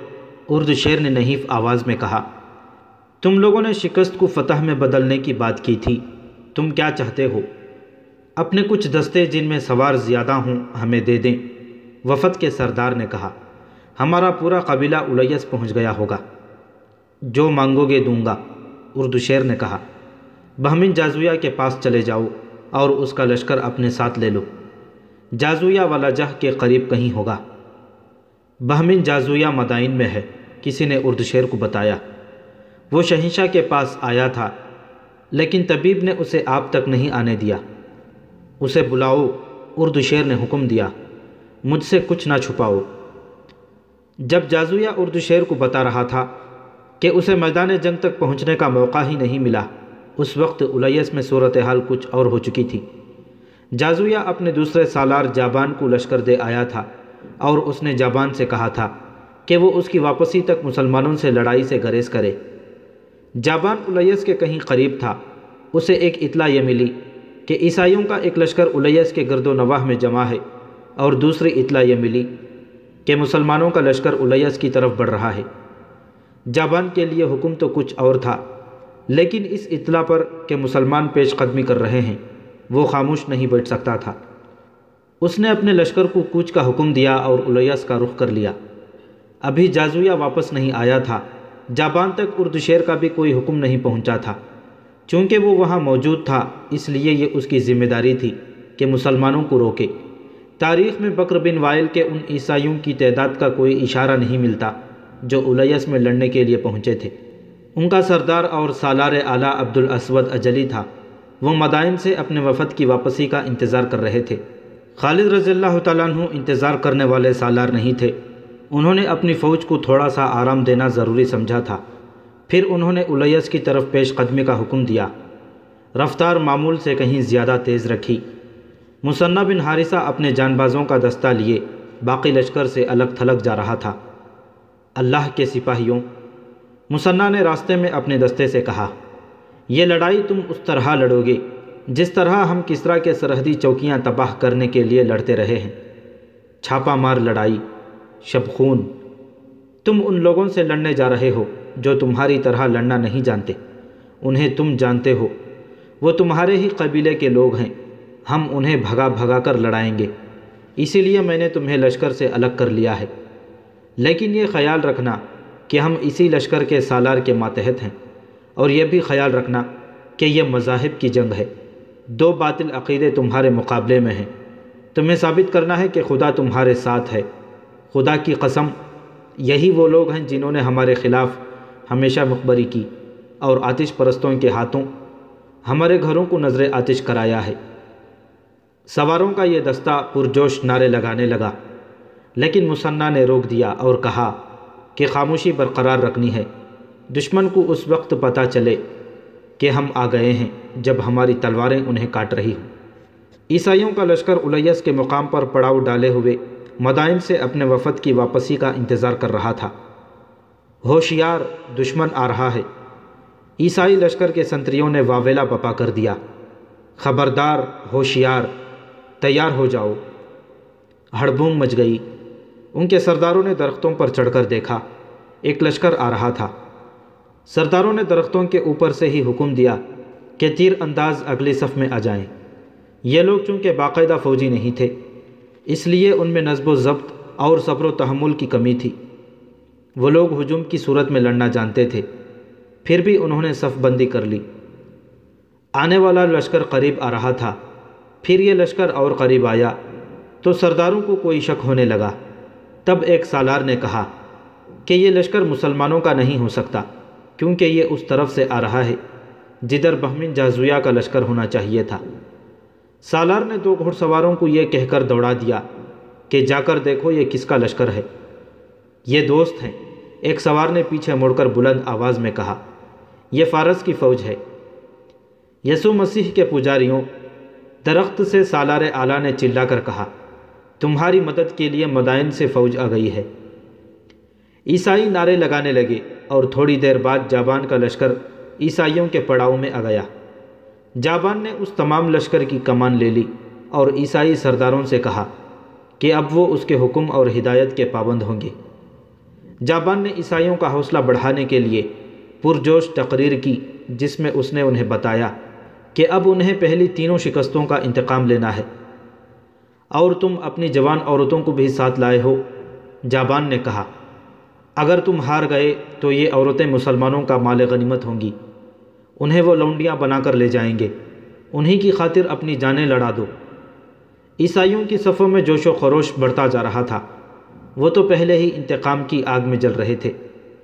اردشیر نے نحیف آواز میں کہا، تم لوگوں نے شکست کو فتح میں بدلنے کی بات کی تھی، تم کیا چاہتے ہو؟ اپنے کچھ دستے جن میں سوار زیادہ ہوں ہمیں دے دیں۔ وفد کے سردار نے کہا، ہمارا پورا قبیلہ الیس پہنچ گیا ہوگا، جو مانگو گے دوں گا۔ اردشیر نے کہا، بہمن جازویہ کے پاس چلے جاؤ اور اس کا لشکر اپنے ساتھ لے لو، جازویہ ولجہ کے قریب کہیں ہوگا۔ بہمن جازویہ مدائن میں ہے، کسی نے اردشیر کو بتایا۔ وہ شہنشاہ کے پاس آیا تھا، لیکن طبیب نے اسے آپ تک نہیں آنے دیا۔ اسے بلاؤ، اردشیر نے حکم دیا، مجھ سے کچھ نہ چھپاؤ۔ جب جازویہ اردشیر کو بتا رہا تھا کہ اسے میدان جنگ تک پہنچنے کا موقع ہی نہیں ملا، اس وقت الیس میں صورتحال کچھ اور ہو چکی تھی۔ جازویہ اپنے دوسرے سالار جابان کو لشکر دے آیا تھا اور اس نے جابان سے کہا تھا کہ وہ اس کی واپسی تک مسلمانوں سے لڑائی سے گریز کرے۔ جابان الیس کے کہیں قریب تھا۔ اسے ایک اطلاع یہ ملی کہ عیسائیوں کا ایک لشکر الیس کے گرد و نواح میں جمع ہے، اور دوسری اطلاع یہ ملی کہ مسلمانوں کا لشکر الیس کی طرف بڑھ رہا ہے۔ جابان کے لیے حکم تو کچھ اور تھا، لیکن اس اطلاع پر کہ مسلمان پیش قدمی کر رہے ہیں وہ خاموش نہیں بیٹھ سکتا تھا۔ اس نے اپنے لشکر کو کوچ کا حکم دیا اور الیس کا رخ کر لیا۔ ابھی جازویہ واپس نہیں آیا تھا، جابان تک اردشیر کا بھی کوئی حکم نہیں پہنچا تھا۔ چونکہ وہ وہاں موجود تھا، اس لیے یہ اس کی ذمہ داری تھی کہ مسلمانوں کو روکے۔ تاریخ میں بکر بن وائل کے ان عیسائیوں کی تعداد کا کوئی اشارہ نہیں ملتا جو الیس میں لڑنے کے لیے پہنچے تھے۔ ان کا سردار اور سالار اعلیٰ عبد الاسود اجلی تھا۔ وہ مدائن سے اپنے وفد کی واپسی کا انتظار کر رہے تھے۔ خالد رضی اللہ تعالیٰ عنہ انتظار کرنے والے سالار نہیں تھے۔ انہوں نے اپنی فوج کو تھوڑا سا آرام دینا ضروری سمجھا تھا۔ پھر انہوں نے الیس کی طرف پیش قدمی کا حکم دیا۔ رفتار معمول سے کہیں زیادہ تیز رکھی۔ مثنیٰ بن حارثہ اپنے جان بازوں کا دستہ لیے باقی لشکر سے الگ تھلگ جا رہا تھا۔ اللہ کے سپاہیوں، مثنیٰ نے راستے میں اپنے دستے سے کہا، یہ لڑائی تم اس طرح لڑو گے جس طرح ہم کسریٰ کے سرحدی چوکیاں تباہ کرنے کے لیے لڑتے رہے ہیں۔ چھاپا مار لڑائی، شب خون۔ تم ان لوگوں سے لڑنے جا رہے ہو جو تمہاری طرح لڑنا نہیں جانتے۔ انہیں تم جانتے ہو، وہ تمہارے ہی قبیلے کے لوگ ہیں۔ ہم انہیں بھگا بھگا کر لڑائیں گے، اسی لیے میں نے تمہیں لشکر سے الگ کر لیا ہے۔ لیکن یہ خیال رکھنا کہ ہم اسی لشکر کے سالار کے ماتحت ہیں، اور یہ بھی خیال رکھنا کہ یہ مذاہب کی جنگ ہے۔ دو باطل عقیدے تمہارے مقابلے میں ہیں۔ تمہیں ثابت کرنا ہے کہ خدا تمہارے ساتھ ہے۔ خدا کی قسم، یہی وہ لوگ ہیں جنہوں نے ہمارے خلاف ہمیشہ مخبری کی اور آتش پرستوں کے ہاتھوں ہمارے گھروں کو نذر آتش کرایا ہے۔ سواروں کا یہ دستہ پرجوش نعرے لگانے لگا، لیکن مثنیٰ نے روک دیا اور کہا کہ خاموشی برقرار رکھنی ہے۔ دشمن کو اس وقت پتہ چلے کہ ہم آ گئے ہیں جب ہماری تلواریں انہیں کاٹ رہی ہوں۔ عیسائیوں کا لشکر الیس کے مقام پر پڑاؤ ڈالے ہوئے مدائن سے اپنے وفد کی واپسی کا انتظار کر رہا تھا۔ ہوشیار، دشمن آ رہا ہے۔ عیسائی لشکر کے سنتریوں نے واویلا بپا کر دیا۔ خبردار، ہوشیار، تیار ہو جاؤ۔ ہڑبونگ مچ گئی۔ ان کے سرداروں نے درختوں پر چڑھ کر دیکھا، ایک لشکر آ رہا تھا۔ سرداروں نے درختوں کے اوپر سے ہی حکم دیا کہ تیر انداز اگلی صف میں آ جائیں۔ یہ لوگ چونکہ باقاعدہ فوجی نہیں تھے، اس لیے ان میں نظم و ضبط اور صبر و تحمل کی کمی تھی۔ وہ لوگ ہجوم کی صورت میں لڑنا جانتے تھے، پھر بھی انہوں نے صف بندی کر لی۔ آنے والا لشکر قریب آ رہا تھا۔ پھر یہ لشکر اور قریب آیا تو سرداروں کو کوئی شک ہونے لگا۔ تب ایک سالار نے کہا کہ یہ لشکر مسلمانوں کا نہیں ہو سکتا، کیونکہ یہ اس طرف سے آ رہا ہے جدھر بہمن جازویہ کا لشکر ہونا چاہیے تھا۔ سالار نے دو گھڑ سواروں کو یہ کہہ کر دوڑا دیا کہ جا کر دیکھو یہ کس کا لشکر ہے۔ یہ دوست ہیں، ایک سوار نے پیچھے مڑ کر بلند آواز میں کہا، یہ فارس کی فوج ہے۔ یسوع مسیح کے پجاریوں، درخت سے سالار اعلیٰ نے چلا کر کہا، تمہاری مدد کے لیے مدائن سے فوج آ گئی ہے۔ عیسائی نعرے لگانے لگے اور تھوڑی دیر بعد جابان کا لشکر عیسائیوں کے پڑاؤ میں آ گیا۔ جابان نے اس تمام لشکر کی کمان لے لی اور عیسائی سرداروں سے کہا کہ اب وہ اس کے حکم اور ہدایت کے پابند ہوں گے۔ جابان نے عیسائیوں کا حوصلہ بڑھانے کے لیے پرجوش تقریر کی، جس میں اس نے انہیں بتایا کہ اب انہیں پہلی تینوں شکستوں کا انتقام لینا ہے، اور تم اپنی جوان عورتوں کو بھی ساتھ لائے ہو۔ جابان نے کہا، اگر تم ہار گئے تو یہ عورتیں مسلمانوں کا مال غنیمت ہوں گی، انہیں وہ لونڈیاں بنا کر لے جائیں گے، انہی کی خاطر اپنی جانیں لڑا دو۔ عیسائیوں کی صفوں میں جوش و خروش بڑھتا جا رہا تھا، وہ تو پہلے ہی انتقام کی آگ میں جل رہے تھے،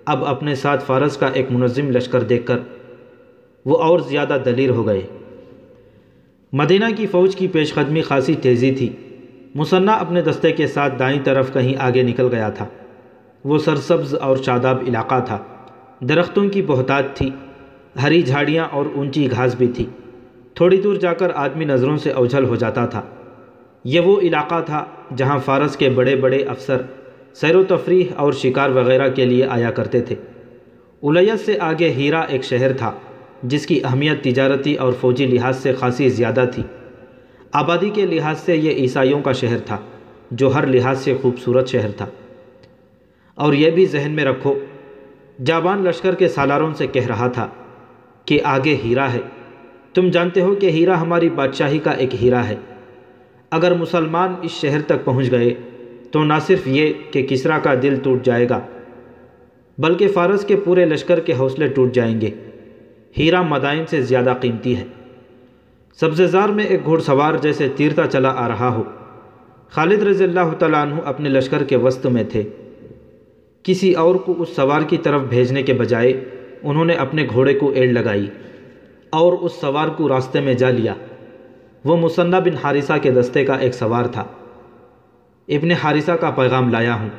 اب اپنے ساتھ فارس کا ایک منظم لشکر دیکھ کر وہ اور زیادہ دلیر ہو گئے۔ مدینہ کی فوج کی پیش قدمی خاصی تیزی تھی۔ مثنیٰ اپنے دستے کے ساتھ دائیں طرف کہیں آگے نکل گیا تھا۔ وہ سرسبز اور شاداب علاقہ تھا، درختوں کی بہتات تھی، ہری جھاڑیاں اور اونچی گھاس بھی تھی، تھوڑی دور جا کر آدمی نظروں سے اوجھل ہو جاتا تھا۔ یہ وہ علاقہ تھا جہاں فارس کے بڑے بڑے افسر سیر و تفریح اور شکار وغیرہ کے لیے آیا کرتے تھے۔ الیس سے آگے ہیرا ایک شہر تھا جس کی اہمیت تجارتی اور فوجی لحاظ سے خاصی زیادہ تھی۔ آبادی کے لحاظ سے یہ عیسائیوں کا شہر تھا، جو ہر لحاظ سے خوبصورت شہر تھا۔ اور یہ بھی ذہن میں رکھو، جابان لشکر کے سالاروں سے کہہ رہا تھا کہ آگے ہیرا ہے، تم جانتے ہو کہ ہیرا ہماری بادشاہی کا ایک ہیرا ہے۔ اگر مسلمان اس شہر تک پہنچ گئے تو نہ صرف یہ کہ کسریٰ کا دل ٹوٹ جائے گا، بلکہ فارس کے پورے لشکر کے حوصلے ٹوٹ جائیں گے۔ ہیرا مدائن سے زیادہ قیمتی ہے۔ سبزے زار میں ایک گھوڑ سوار جیسے تیرتا چلا آ رہا ہو۔ خالد رضی اللہ تعالیٰ عنہ اپنے لشکر کے وسط میں تھے۔ کسی اور کو اس سوار کی طرف بھیجنے کے بجائے انہوں نے اپنے گھوڑے کو ایڑ لگائی اور اس سوار کو راستے میں جا لیا۔ وہ مثنیٰ بن حارثہ کے دستے کا ایک سوار تھا۔ ابن حارثہ کا پیغام لایا ہوں،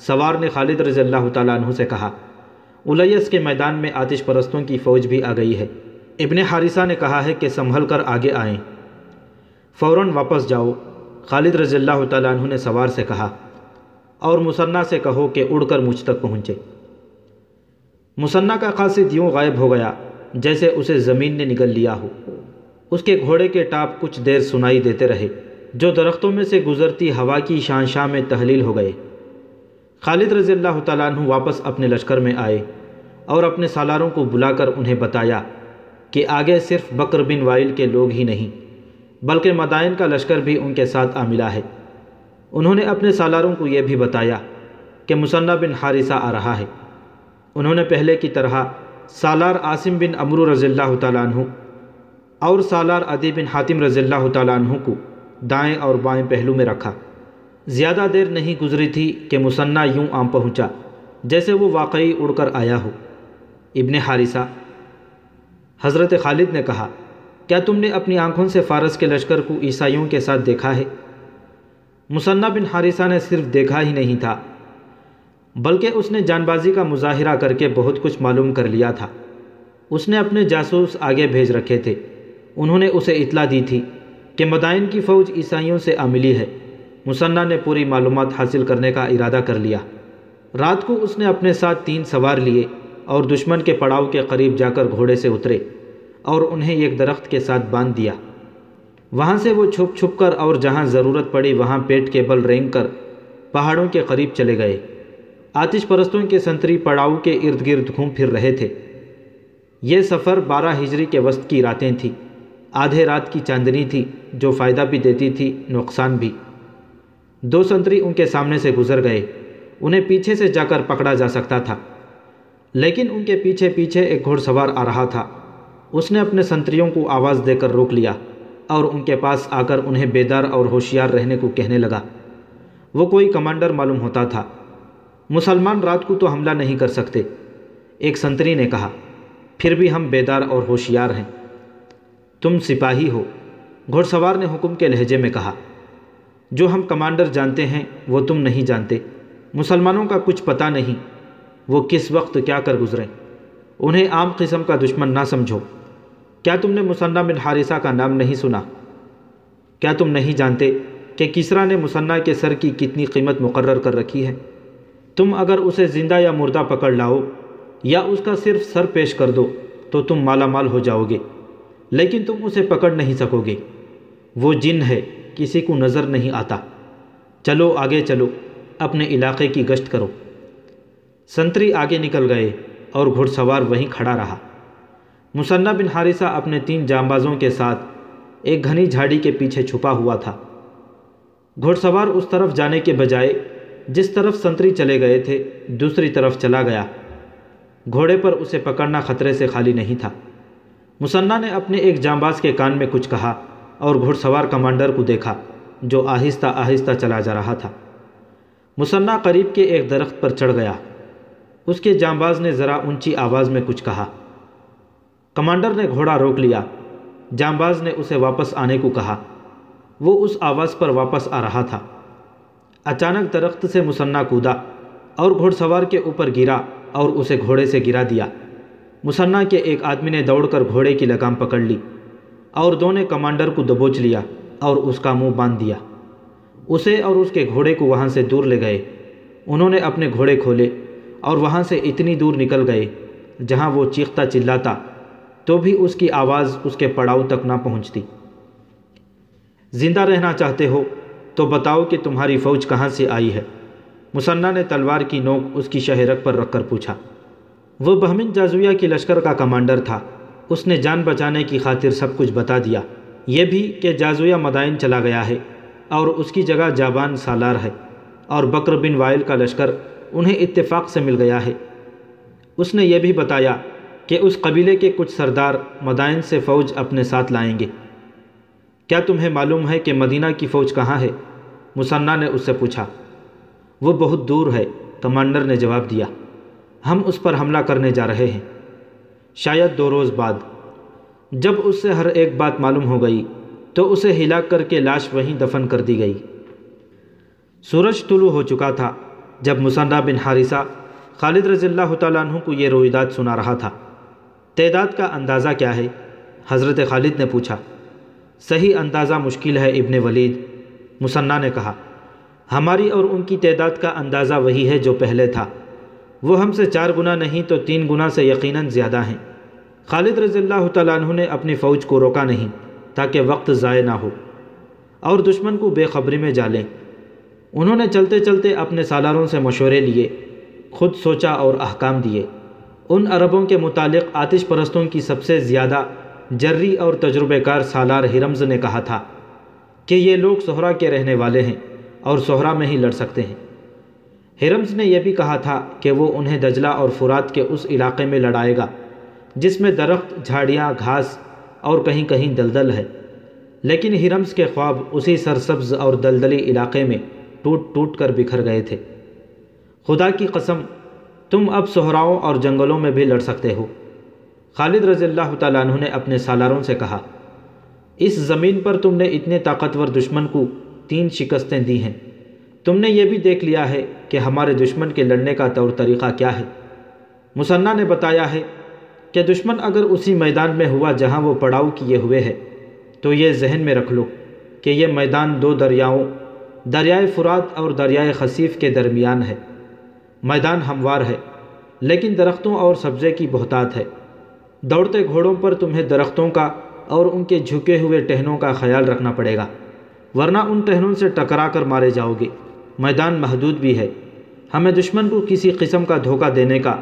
سوار نے خالد رضی اللہ تعالیٰ عنہ سے کہا۔ الیس کے میدان میں آتش پرستوں کی فوج بھی آ گئی ہے۔ ابن حارثہ نے کہا ہے کہ سنبھل کر آگے آئیں، فوراً واپس جاؤ۔ خالد رضی اللہ تعالیٰ عنہ نے سوار سے کہا، اور مثنیٰ سے کہو کہ اڑ کر مجھ تک پہنچے۔ مثنیٰ کا قاصد یوں غائب ہو گیا جیسے اسے زمین نے نگل لیا ہو۔ اس کے گھوڑے کے ٹاپ کچھ دیر سنائی دیتے رہے، جو درختوں میں سے گزرتی ہوا کی شان میں تحلیل ہو گئے۔ خالد رضی اللہ تعالیٰ عنہ واپس اپنے لشکر میں آئے اور اپنے سالاروں کو بلا کر انہیں بتایا کہ آگے صرف بکر بن وائل کے لوگ ہی نہیں بلکہ مدائن کا لشکر بھی ان کے ساتھ آ ملا ہے۔ انہوں نے اپنے سالاروں کو یہ بھی بتایا کہ مثنیٰ بن حارثہ آ رہا ہے۔ انہوں نے پہلے کی طرح سالار عاصم بن عمرو رضی اللہ تعالیٰ عنہ اور سالار عدی بن حاتم رضی اللہ تعالیٰ عنہ کو دائیں اور بائیں پہلو میں رکھا۔ زیادہ دیر نہیں گزری تھی کہ مثنیٰ یوں آ پہنچا جیسے وہ واقعی اڑ کر آیا ہو۔ ابن حارثہ، حضرت خالد نے کہا، کیا تم نے اپنی آنکھوں سے فارس کے لشکر کو عیسائیوں کے ساتھ دیکھا ہے؟ مثنیٰ بن حارثہ نے صرف دیکھا ہی نہیں تھا بلکہ اس نے جان بازی کا مظاہرہ کر کے بہت کچھ معلوم کر لیا تھا۔ اس نے اپنے جاسوس آگے بھیج رکھے تھے، انہوں نے اسے اطلاع دی تھی کہ مدائن کی فوج عیسائیوں سے آ ملی ہے۔ مثنیٰ نے پوری معلومات حاصل کرنے کا ارادہ کر لیا۔ رات کو اس نے اپنے ساتھ 3 سوار لیے اور دشمن کے پڑاؤ کے قریب جا کر گھوڑے سے اترے اور انہیں ایک درخت کے ساتھ باندھ دیا۔ وہاں سے وہ چھپ چھپ کر اور جہاں ضرورت پڑی وہاں پیٹ کے بل رینگ کر پہاڑوں کے قریب چلے گئے۔ آتش پرستوں کے سنتری پڑاؤ کے ارد گرد گھوم پھر رہے تھے۔ یہ سفر 12 ہجری کے وسط کی راتیں تھیں۔ آدھے رات کی چاندنی تھی جو فائدہ بھی دیتی تھی نقصان بھی۔ 2 سنتری ان کے سامنے سے گزر گئے، انہیں پیچھے سے جا کر پکڑا جا سکتا تھا، لیکن ان کے پیچھے پیچھے ایک گھوڑ سوار آ رہا تھا۔ اس نے اپنے سنتریوں کو آواز دے کر روک لیا اور ان کے پاس آ کر انہیں بیدار اور ہوشیار رہنے کو کہنے لگا۔ وہ کوئی کمانڈر معلوم ہوتا تھا۔ مسلمان رات کو تو حملہ نہیں کر سکتے، ایک سنتری نے کہا، پھر بھی ہم بیدار اور ہوشیار ہیں۔ تم سپاہی ہو، گھوڑ سوار نے حکم کے لہجے میں کہا۔ جو ہم کمانڈر جانتے ہیں وہ تم نہیں جانتے۔ مسلمانوں کا کچھ پتہ نہیں، وہ کس وقت کیا کر گزریں، انہیں عام قسم کا دشمن نہ سمجھو۔ کیا تم نے مثنیٰ بن حارثہ کا نام نہیں سنا؟ کیا تم نہیں جانتے کہ کسریٰ نے مثنیٰ کے سر کی کتنی قیمت مقرر کر رکھی ہے؟ تم اگر اسے زندہ یا مردہ پکڑ لاؤ یا اس کا صرف سر پیش کر دو تو تم مالا مال ہو جاؤ گے، لیکن تم اسے پکڑ نہیں سکو گے۔ وہ جن ہے، کسی کو نظر نہیں آتا۔ چلو آگے چلو، اپنے علاقے کی گشت کرو۔ سنتری آگے نکل گئے اور گھڑ سوار وہیں کھڑا رہا۔ مصنع بن حارثہ اپنے 3 جانبازوں کے ساتھ ایک گھنی جھاڑی کے پیچھے چھپا ہوا تھا۔ گھوڑ سوار اس طرف جانے کے بجائے جس طرف سنتری چلے گئے تھے دوسری طرف چلا گیا۔ گھوڑے پر اسے پکڑنا خطرے سے خالی نہیں تھا۔ مصنع نے اپنے ایک جانباز کے کان میں کچھ کہا اور گھوڑ سوار کمانڈر کو دیکھا جو آہستہ آہستہ چلا جا رہا تھا۔ مصنع قریب کے ایک درخت پر چڑھ گیا۔ اس کے جانباز نے ذرا اونچی آواز میں کچھ کہا۔ کمانڈر نے گھوڑا روک لیا۔ جانباز نے اسے واپس آنے کو کہا۔ وہ اس آواز پر واپس آ رہا تھا۔ اچانک درخت سے مصنع کودا اور گھوڑ سوار کے اوپر گرا اور اسے گھوڑے سے گرا دیا۔ مصنع کے ایک آدمی نے دوڑ کر گھوڑے کی لگام پکڑ لی اور 2 نے کمانڈر کو دبوچ لیا اور اس کا منہ باندھ دیا۔ اسے اور اس کے گھوڑے کو وہاں سے دور لے گئے۔ انہوں نے اپنے گھوڑے کھولے اور وہاں سے اتنی دور نکل گئے جہاں وہ چیختا چلاتا تو بھی اس کی آواز اس کے پڑاؤ تک نہ پہنچتی۔ زندہ رہنا چاہتے ہو تو بتاؤ کہ تمہاری فوج کہاں سے آئی ہے؟ مصنع نے تلوار کی نوک اس کی شہرک پر رکھ کر پوچھا۔ وہ بہمن جازویہ کی لشکر کا کمانڈر تھا۔ اس نے جان بچانے کی خاطر سب کچھ بتا دیا، یہ بھی کہ جازویہ مدائن چلا گیا ہے اور اس کی جگہ جابان سالار ہے اور بکر بن وائل کا لشکر انہیں اتفاق سے مل گیا ہے۔ اس نے یہ بھی بتایا کہ اس قبیلے کے کچھ سردار مدائن سے فوج اپنے ساتھ لائیں گے۔ کیا تمہیں معلوم ہے کہ مدینہ کی فوج کہاں ہے؟ مصنع نے اس سے پوچھا۔ وہ بہت دور ہے، کمانڈر نے جواب دیا۔ ہم اس پر حملہ کرنے جا رہے ہیں، شاید 2 روز بعد۔ جب اس سے ہر ایک بات معلوم ہو گئی تو اسے ہلاک کر کے لاش وہیں دفن کر دی گئی۔ سورج طلوع ہو چکا تھا جب مصنع بن حارثہ خالد رضی اللہ تعالیٰ عنہ کو یہ رویداد سنا رہا تھا۔ تعداد کا اندازہ کیا ہے؟ حضرت خالد نے پوچھا۔ صحیح اندازہ مشکل ہے ابن ولید، مصنع نے کہا۔ ہماری اور ان کی تعداد کا اندازہ وہی ہے جو پہلے تھا۔ وہ ہم سے 4 گنا نہیں تو 3 گنا سے یقیناً زیادہ ہیں۔ خالد رضی اللہ تعالیٰ عنہ نے اپنی فوج کو روکا نہیں تاکہ وقت ضائع نہ ہو اور دشمن کو بے خبری میں ڈالیں۔ انہوں نے چلتے چلتے اپنے سالاروں سے مشورے لیے، خود سوچا اور احکام دیے۔ ان عربوں کے متعلق آتش پرستوں کی سب سے زیادہ جری اور تجربہ کار سالار ہرمز نے کہا تھا کہ یہ لوگ صحرا کے رہنے والے ہیں اور صحرا میں ہی لڑ سکتے ہیں۔ ہرمز نے یہ بھی کہا تھا کہ وہ انہیں دجلہ اور فرات کے اس علاقے میں لڑائے گا جس میں درخت، جھاڑیاں، گھاس اور کہیں کہیں دلدل ہے۔ لیکن ہرمز کے خواب اسی سرسبز اور دلدلی علاقے میں ٹوٹ ٹوٹ کر بکھر گئے تھے۔ خدا کی قسم، تم اب صحراؤں اور جنگلوں میں بھی لڑ سکتے ہو۔ خالد رضی اللہ تعالیٰ عنہ نے اپنے سالاروں سے کہا، اس زمین پر تم نے اتنے طاقتور دشمن کو 3 شکستیں دی ہیں۔ تم نے یہ بھی دیکھ لیا ہے کہ ہمارے دشمن کے لڑنے کا طور طریقہ کیا ہے۔ مصنع نے بتایا ہے کہ دشمن اگر اسی میدان میں ہوا جہاں وہ پڑاؤ کیے ہوئے ہے تو یہ ذہن میں رکھ لو کہ یہ میدان 2 دریاؤں، دریائے فرات اور دریائے خصیف کے درمیان ہے۔ میدان ہموار ہے لیکن درختوں اور سبزے کی بہتات ہے۔ دوڑتے گھوڑوں پر تمہیں درختوں کا اور ان کے جھکے ہوئے ٹہنوں کا خیال رکھنا پڑے گا، ورنہ ان ٹہنوں سے ٹکرا کر مارے جاؤ گے۔ میدان محدود بھی ہے، ہمیں دشمن کو کسی قسم کا دھوکہ دینے کا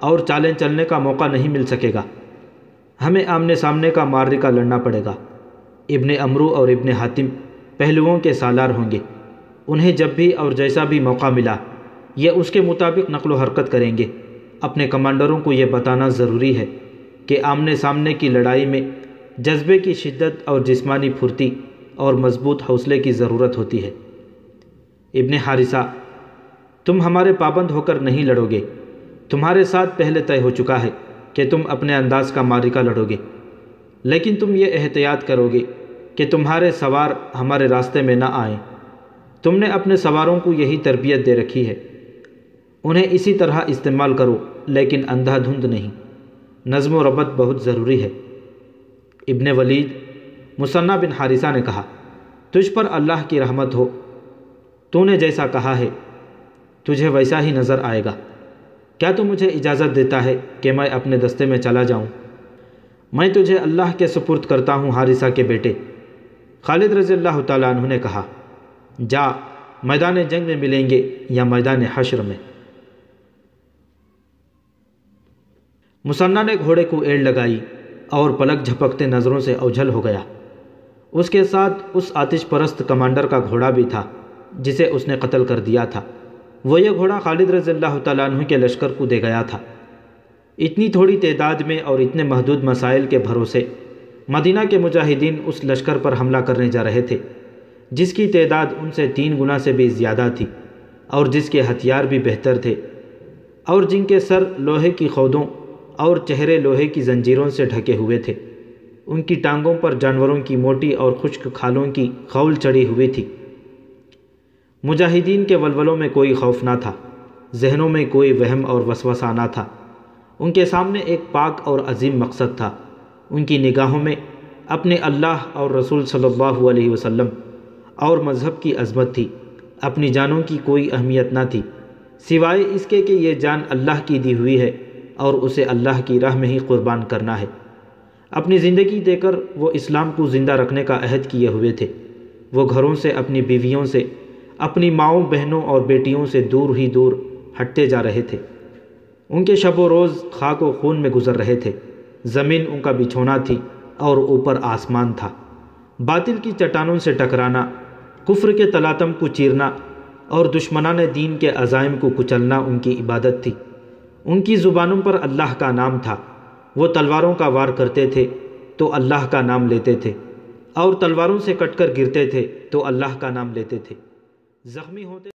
اور چالیں چلنے کا موقع نہیں مل سکے گا۔ ہمیں آمنے سامنے کا معرکہ لڑنا پڑے گا۔ ابن عمرو اور ابن حاتم پہلوؤں کے سالار ہوں گے، انہیں جب بھی اور جیسا بھی موقع ملا یہ اس کے مطابق نقل و حرکت کریں گے۔ اپنے کمانڈروں کو یہ بتانا ضروری ہے کہ آمنے سامنے کی لڑائی میں جذبے کی شدت اور جسمانی پھرتی اور مضبوط حوصلے کی ضرورت ہوتی ہے۔ ابن حارثہ، تم ہمارے پابند ہو کر نہیں لڑو گے۔ تمہارے ساتھ پہلے طے ہو چکا ہے کہ تم اپنے انداز کا معرکہ لڑو گے، لیکن تم یہ احتیاط کرو گے کہ تمہارے سوار ہمارے راستے میں نہ آئیں۔ تم نے اپنے سواروں کو یہی تربیت دے رکھی ہے، انہیں اسی طرح استعمال کرو لیکن اندھا دھند نہیں۔ نظم و ربط بہت ضروری ہے۔ ابن ولید، مصنع بن حارثہ نے کہا، تجھ پر اللہ کی رحمت ہو، تو نے جیسا کہا ہے تجھے ویسا ہی نظر آئے گا۔ کیا تو مجھے اجازت دیتا ہے کہ میں اپنے دستے میں چلا جاؤں؟ میں تجھے اللہ کے سپرد کرتا ہوں حارثہ کے بیٹے۔ خالد رضی اللہ تعالیٰ عنہ نے کہا، جا، میدان جنگ میں ملیں گے یا میدان حشر میں۔ مصنع نے گھوڑے کو ایڑ لگائی اور پلک جھپکتے نظروں سے اوجھل ہو گیا۔ اس کے ساتھ اس آتش پرست کمانڈر کا گھوڑا بھی تھا جسے اس نے قتل کر دیا تھا۔ وہ یہ گھوڑا خالد رضی اللہ تعالیٰ عنہ کے لشکر کو دے گیا تھا۔ اتنی تھوڑی تعداد میں اور اتنے محدود مسائل کے بھروسے مدینہ کے مجاہدین اس لشکر پر حملہ کرنے جا رہے تھے جس کی تعداد ان سے 3 گنا سے بھی زیادہ تھی، اور جس کے ہتھیار بھی بہتر تھے، اور جن کے سر لوہے کی خودوں اور چہرے لوہے کی زنجیروں سے ڈھکے ہوئے تھے۔ ان کی ٹانگوں پر جانوروں کی موٹی اور خشک کھالوں کی خول چڑھی ہوئی تھی۔ مجاہدین کے ولولوں میں کوئی خوف نہ تھا، ذہنوں میں کوئی وہم اور وسوسہ نہ تھا۔ ان کے سامنے ایک پاک اور عظیم مقصد تھا۔ ان کی نگاہوں میں اپنے اللہ اور رسول صلی اللہ علیہ وسلم اور مذہب کی عظمت تھی۔ اپنی جانوں کی کوئی اہمیت نہ تھی سوائے اس کے کہ یہ جان اللہ کی دی ہوئی ہے اور اسے اللہ کی راہ میں ہی قربان کرنا ہے۔ اپنی زندگی دے کر وہ اسلام کو زندہ رکھنے کا عہد کیے ہوئے تھے۔ وہ گھروں سے، اپنی بیویوں سے، اپنی ماؤں، بہنوں اور بیٹیوں سے دور ہی دور ہٹتے جا رہے تھے۔ ان کے شب و روز خاک و خون میں گزر رہے تھے۔ زمین ان کا بچھونا تھی اور اوپر آسمان تھا۔ باطل کی چٹانوں سے ٹکرانا، کفر کے تلاتم کو چیرنا اور دشمنان دین کے عزائم کو کچلنا ان کی عبادت تھی۔ ان کی زبانوں پر اللہ کا نام تھا۔ وہ تلواروں کا وار کرتے تھے تو اللہ کا نام لیتے تھے، اور تلواروں سے کٹ کر گرتے تھے تو اللہ کا نام لیتے تھے۔ زخمی ہوتے